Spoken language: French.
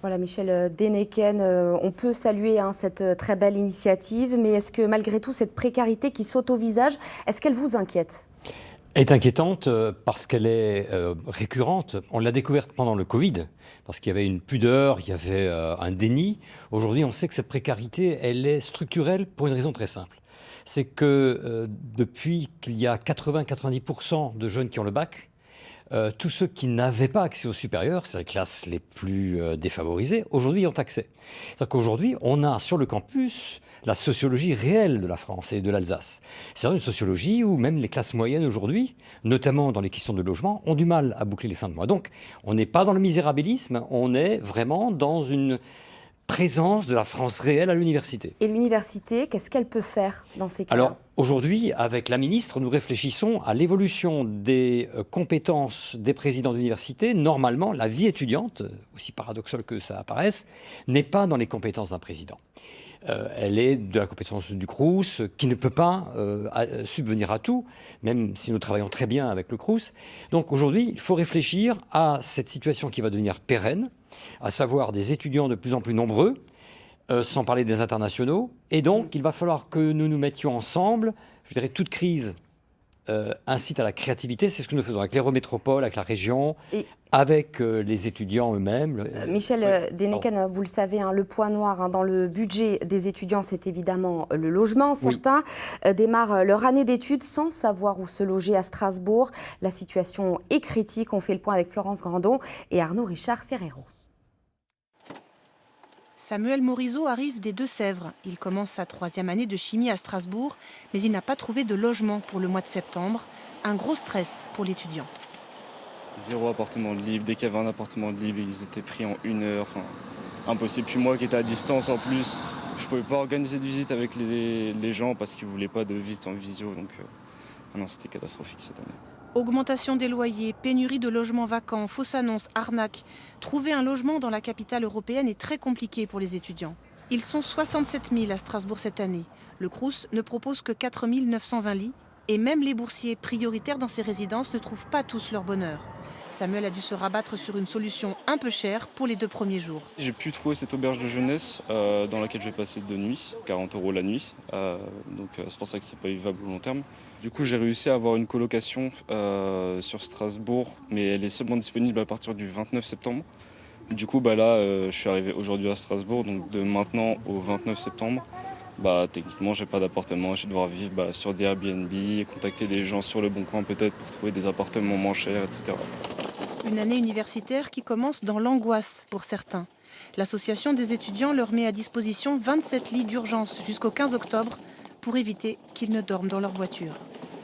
Voilà, Michel Dénéquen, on peut saluer cette très belle initiative, mais est-ce que malgré tout, cette précarité qui saute au visage, est-ce qu'elle vous inquiète ? Elle est inquiétante parce qu'elle est récurrente. On l'a découverte pendant le Covid, parce qu'il y avait une pudeur, il y avait un déni. Aujourd'hui, on sait que cette précarité, elle est structurelle pour une raison très simple. C'est que depuis qu'il y a 80-90% de jeunes qui ont le bac, tous ceux qui n'avaient pas accès au supérieur, c'est les classes les plus défavorisées, aujourd'hui ont accès. C'est-à-dire qu'aujourd'hui, on a sur le campus la sociologie réelle de la France et de l'Alsace. C'est-à-dire une sociologie où même les classes moyennes aujourd'hui, notamment dans les questions de logement, ont du mal à boucler les fins de mois. Donc, on n'est pas dans le misérabilisme, on est vraiment dans une présence de la France réelle à l'université. Et l'université, qu'est-ce qu'elle peut faire dans ces cas-là ? Alors, aujourd'hui, avec la ministre, nous réfléchissons à l'évolution des compétences des présidents d'université. Normalement, la vie étudiante, aussi paradoxal que ça apparaisse, n'est pas dans les compétences d'un président. Elle est de la compétence du Crous, qui ne peut pas subvenir à tout, même si nous travaillons très bien avec le Crous. Donc aujourd'hui, il faut réfléchir à cette situation qui va devenir pérenne, à savoir des étudiants de plus en plus nombreux, sans parler des internationaux. Et donc, il va falloir que nous nous mettions ensemble. Je dirais, toute crise incite à la créativité. C'est ce que nous faisons avec l'Eurométropole, avec la région, avec les étudiants eux-mêmes. Michel Dénéquen, vous le savez, le point noir dans le budget des étudiants, c'est évidemment le logement. Certains démarrent leur année d'études sans savoir où se loger à Strasbourg. La situation est critique. On fait le point avec Florence Grandon et Arnaud Richard Ferrero. Samuel Morisot arrive des Deux-Sèvres. Il commence sa 3e année de chimie à Strasbourg, mais il n'a pas trouvé de logement pour le mois de septembre. Un gros stress pour l'étudiant. 0 appartement de libre. Dès qu'il y avait un appartement de libre, ils étaient pris en 1 heure. Enfin, impossible. Puis moi qui étais à distance en plus, je ne pouvais pas organiser de visite avec les gens parce qu'ils ne voulaient pas de visite en visio. Donc non, c'était catastrophique cette année. Augmentation des loyers, pénurie de logements vacants, fausses annonces, arnaques. Trouver un logement dans la capitale européenne est très compliqué pour les étudiants. Ils sont 67 000 à Strasbourg cette année. Le Crous ne propose que 4 920 lits. Et même les boursiers prioritaires dans ces résidences ne trouvent pas tous leur bonheur. Samuel a dû se rabattre sur une solution un peu chère pour les 2 premiers jours. J'ai pu trouver cette auberge de jeunesse dans laquelle je vais passer 2 nuits, 40 € la nuit. Donc c'est pour ça que c'est pas vivable au long terme. Du coup, j'ai réussi à avoir une colocation sur Strasbourg, mais elle est seulement disponible à partir du 29 septembre. Du coup, là, je suis arrivé aujourd'hui à Strasbourg, donc de maintenant au 29 septembre. Techniquement, j'ai pas d'appartement, je vais devoir vivre sur des Airbnb, contacter des gens sur le Bon Coin peut-être pour trouver des appartements moins chers, etc. Une année universitaire qui commence dans l'angoisse pour certains. L'association des étudiants leur met à disposition 27 lits d'urgence jusqu'au 15 octobre pour éviter qu'ils ne dorment dans leur voiture.